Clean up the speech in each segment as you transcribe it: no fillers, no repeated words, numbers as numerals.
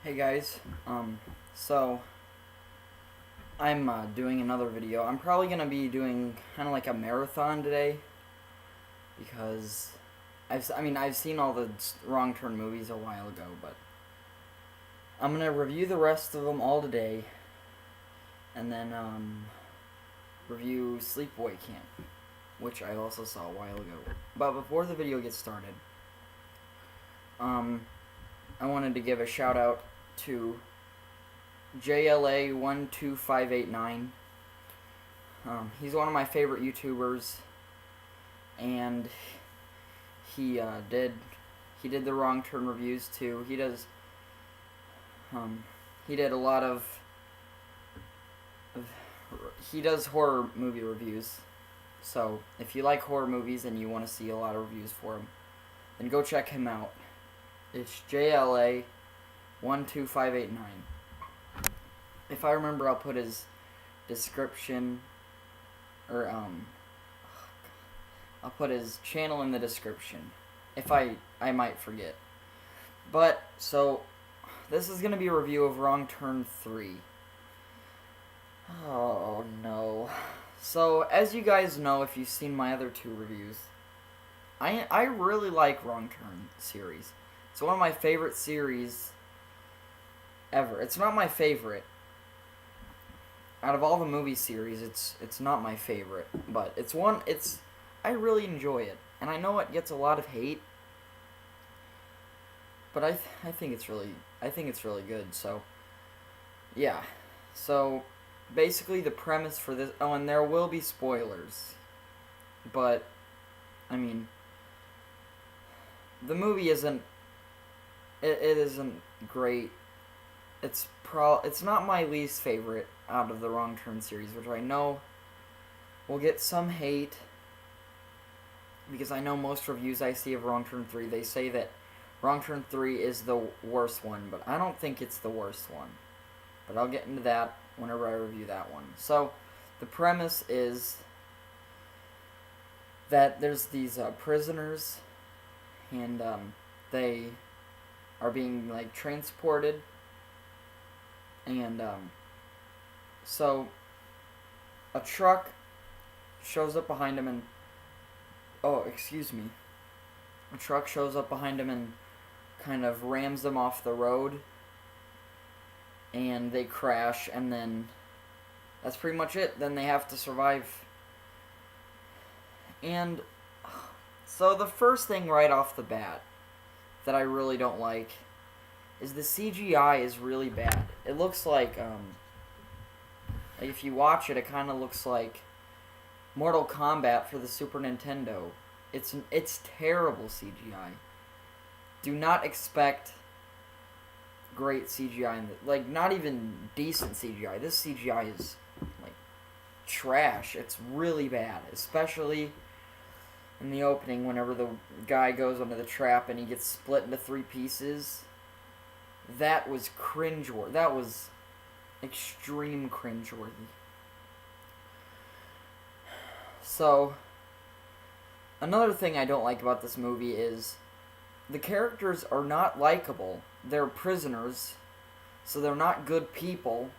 Hey guys, so I'm doing another video. I'm probably gonna be doing kind of like a marathon today because I've seen all the Wrong Turn movies a while ago, but I'm gonna review the rest of them all today, and then review Sleepaway Camp, which I also saw a while ago. But before the video gets started, I wanted to give a shout out to JLA12589. He's one of my favorite YouTubers, and he did the Wrong Turn reviews too. He did a lot of he does horror movie reviews. So if you like horror movies and you want to see a lot of reviews for him, then go check him out. It's JLA12589. If I remember, I'll put his description, or I'll put his channel in the description. If I might forget. But, so, this is going to be a review of Wrong Turn 3. Oh, no. So, as you guys know, if you've seen my other two reviews, I really like Wrong Turn series. It's one of my favorite series ever. It's not my favorite. Out of all the movie series, it's not my favorite, but I really enjoy it, and I know it gets a lot of hate, but I think it's really good. So yeah, so basically the premise for this. Oh, and there will be spoilers, but I mean, the movie isn't. It isn't great. It's not my least favorite out of the Wrong Turn series, which I know will get some hate, because I know most reviews I see of Wrong Turn 3, they say that Wrong Turn 3 is the worst one, but I don't think it's the worst one. But I'll get into that whenever I review that one. So, the premise is that there's these prisoners, and they are being, like, transported. And, so, a truck shows up behind him and, a truck shows up behind him and kind of rams them off the road, and they crash, and then that's pretty much it. Then they have to survive. And, so the first thing right off the bat that I really don't like is the CGI is really bad. It looks like if you watch it, it kind of looks like Mortal Kombat for the Super Nintendo. It's terrible CGI. Do not expect great CGI not even decent CGI. This CGI is like trash. It's really bad, especially in the opening whenever the guy goes under the trap and he gets split into 3 pieces. That was cringeworthy. That was extreme cringeworthy. So, another thing I don't like about this movie is the characters are not likable. They're prisoners, so they're not good people.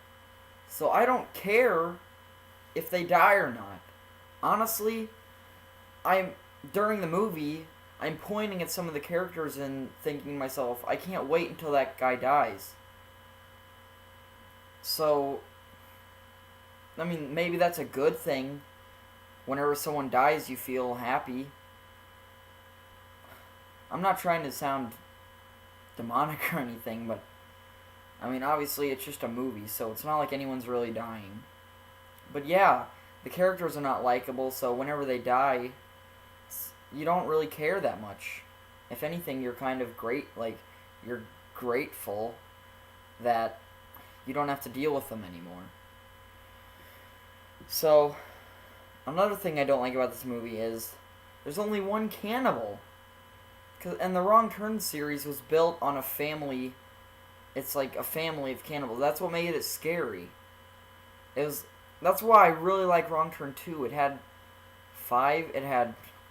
So I don't care if they die or not. Honestly, during the movie, I'm pointing at some of the characters and thinking to myself, I can't wait until that guy dies. So, I mean, maybe that's a good thing. Whenever someone dies, you feel happy. I'm not trying to sound demonic or anything, but I mean, obviously it's just a movie, so it's not like anyone's really dying. But yeah, the characters are not likable, so whenever they die, you don't really care that much. If anything, you're kind of you're grateful that you don't have to deal with them anymore. So, another thing I don't like about this movie is there's only one cannibal. And the Wrong Turn series was built on a family. It's like a family of cannibals. That's what made it scary. That's why I really like Wrong Turn 2. It had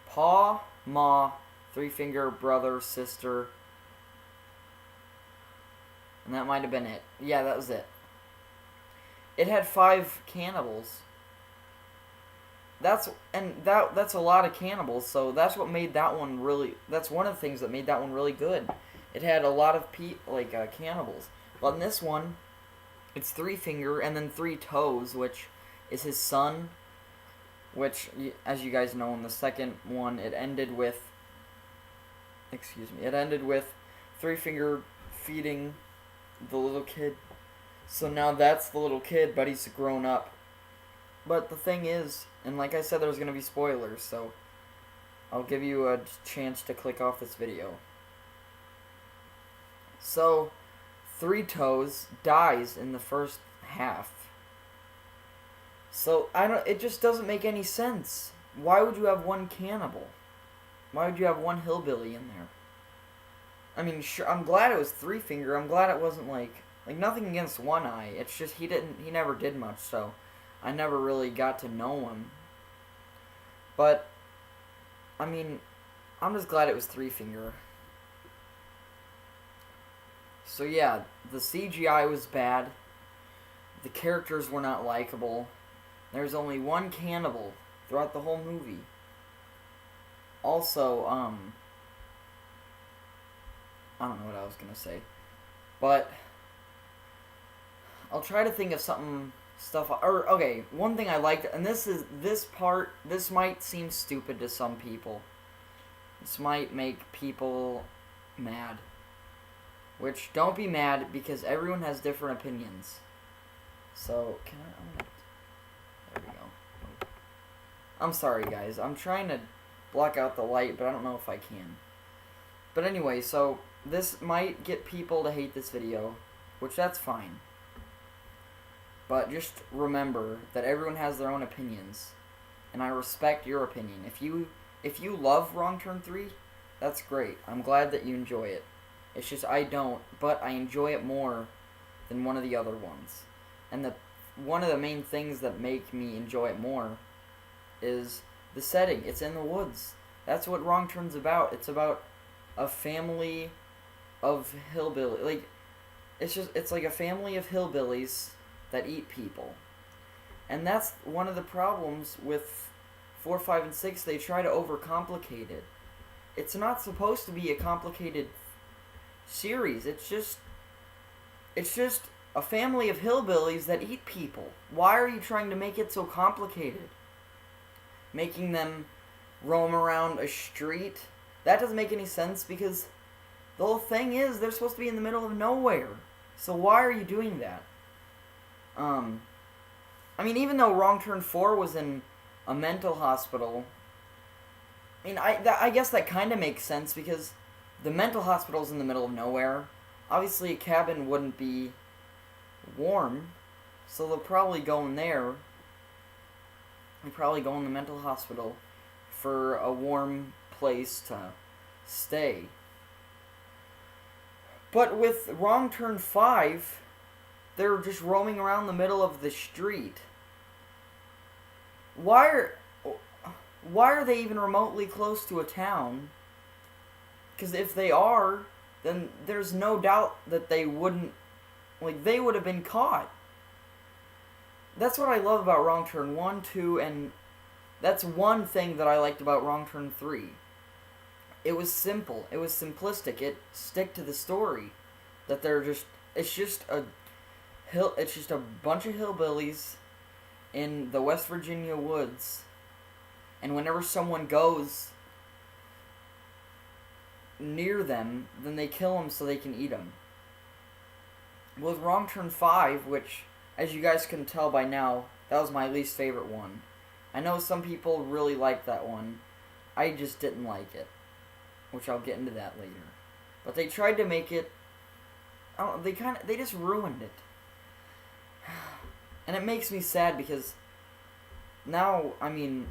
Pa, Ma, 3 Finger, brother, sister, And that might have been it. Yeah, that was it. It had 5 cannibals. That's a lot of cannibals, so that's what made that one really... That's one of the things that made that one really good. It had a lot of cannibals. But in this one, it's 3 finger and then 3 toes, which is his son. Which, as you guys know, in the second one, it ended with... It ended with 3 finger feeding the little kid. So now that's the little kid, but he's grown up. But the thing is, and like I said, there's going to be spoilers, so I'll give you a chance to click off this video. So, 3 Toes dies in the first half. So, it just doesn't make any sense. Why would you have 1 cannibal? Why would you have 1 hillbilly in there? I mean, sure, I'm glad it was 3 finger. I'm glad it wasn't like nothing against One Eye. It's just he never did much, so I never really got to know him. But, I mean, I'm just glad it was 3 finger. So yeah, the CGI was bad. The characters were not likable. There's only 1 cannibal throughout the whole movie. Also, I don't know what I was gonna say, but I'll try to think of okay, one thing I liked, and this might seem stupid to some people. This might make people mad. Which, don't be mad, because everyone has different opinions. So, there we go. I'm sorry, guys. I'm trying to block out the light, but I don't know if I can. But anyway, so, this might get people to hate this video, which that's fine. But just remember that everyone has their own opinions, and I respect your opinion. If you love Wrong Turn 3, that's great. I'm glad that you enjoy it. It's just I don't, but I enjoy it more than one of the other ones. And one of the main things that make me enjoy it more is the setting. It's in the woods. That's what Wrong Turn's about. It's about a family of hillbillies. It's like a family of hillbillies that eat people. And that's one of the problems with 4, 5, and 6. They try to overcomplicate it. It's not supposed to be a complicated series. It's just a family of hillbillies that eat people. Why are you trying to make it so complicated? Making them roam around a street? That doesn't make any sense, because the whole thing is they're supposed to be in the middle of nowhere. So why are you doing that? I mean, even though Wrong Turn 4 was in a mental hospital, I mean, I guess that kind of makes sense, because the mental hospital's in the middle of nowhere. Obviously, a cabin wouldn't be warm, so they'll probably go in there. They'll probably go in the mental hospital for a warm place to stay. But with Wrong Turn 5, they're just roaming around the middle of the street. Why are they even remotely close to a town? Because if they are, then there's no doubt that they wouldn't, they would have been caught. That's what I love about Wrong Turn 1, 2, and that's one thing that I liked about Wrong Turn 3. It was simple. It was simplistic. It stuck to the story. That it's just a bunch of hillbillies in the West Virginia woods, and whenever someone goes near them, then they kill them so they can eat them. With Wrong Turn 5, which, as you guys can tell by now, that was my least favorite one. I know some people really liked that one. I just didn't like it, which I'll get into that later. But they tried to make it, they just ruined it. And it makes me sad, because now, I mean,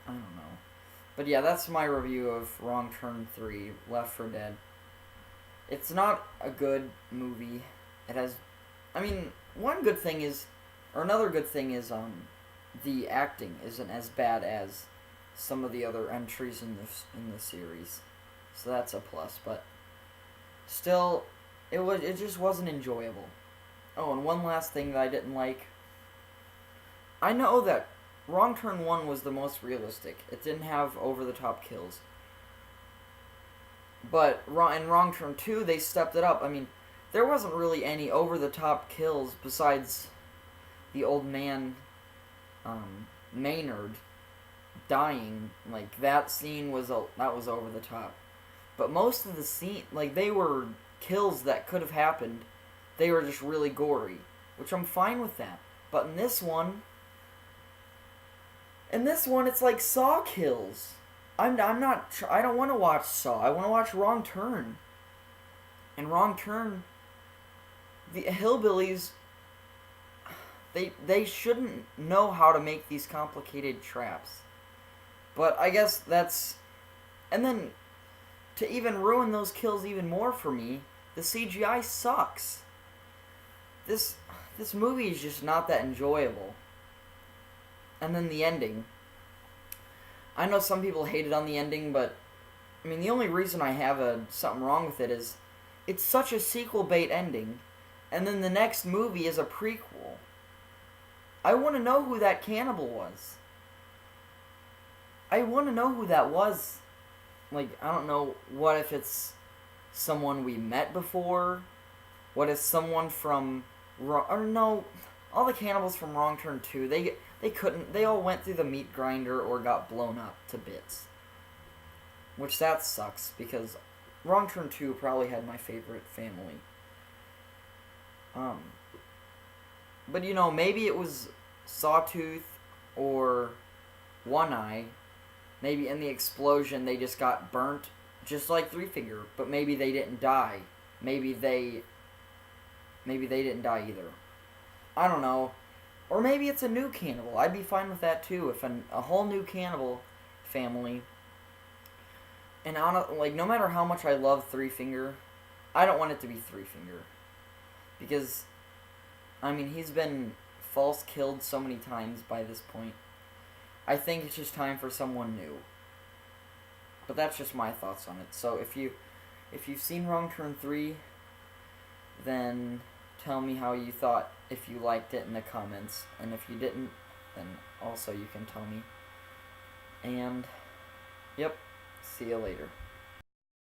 I don't know. But yeah, that's my review of Wrong Turn 3, Left 4 Dead. It's not a good movie. It has, I mean, another good thing is, the acting isn't as bad as some of the other entries in the series. So that's a plus, but still, it just wasn't enjoyable. Oh, and one last thing that I didn't like. I know that Wrong Turn 1 was the most realistic. It didn't have over-the-top kills. But in Wrong Turn 2, they stepped it up. I mean, there wasn't really any over-the-top kills besides the old man, Maynard, dying. Like, that scene was over the top. But most of the scene, like, they were kills that could have happened. They were just really gory, which I'm fine with that. But in this one, it's like Saw kills. I don't want to watch Saw. I want to watch Wrong Turn. In Wrong Turn, the hillbillies, they shouldn't know how to make these complicated traps. But I guess that's... And then, to even ruin those kills even more for me, the CGI sucks. This movie is just not that enjoyable. And then the ending. I know some people hated on the ending, but I mean, the only reason I have something wrong with it is it's such a sequel bait ending, and then the next movie is a prequel. I want to know who that cannibal was. I want to know who that was. Like, I don't know, what if it's someone we met before? What if someone from... Or no, all the cannibals from Wrong Turn 2, they all went through the meat grinder or got blown up to bits. Which that sucks, because Wrong Turn 2 probably had my favorite family. But you know, maybe it was Sawtooth or One Eye. Maybe in the explosion they just got burnt, just like Three Finger, but maybe they didn't die. Maybe they didn't die either. I don't know. Or maybe it's a new cannibal. I'd be fine with that too, if a whole new cannibal family. And no matter how much I love Three Finger, I don't want it to be Three Finger. Because, I mean, he's been false killed so many times by this point. I think it's just time for someone new. But that's just my thoughts on it. So if you've seen Wrong Turn 3, then tell me how you thought, if you liked it in the comments. And if you didn't, then also you can tell me. And, yep, see you later.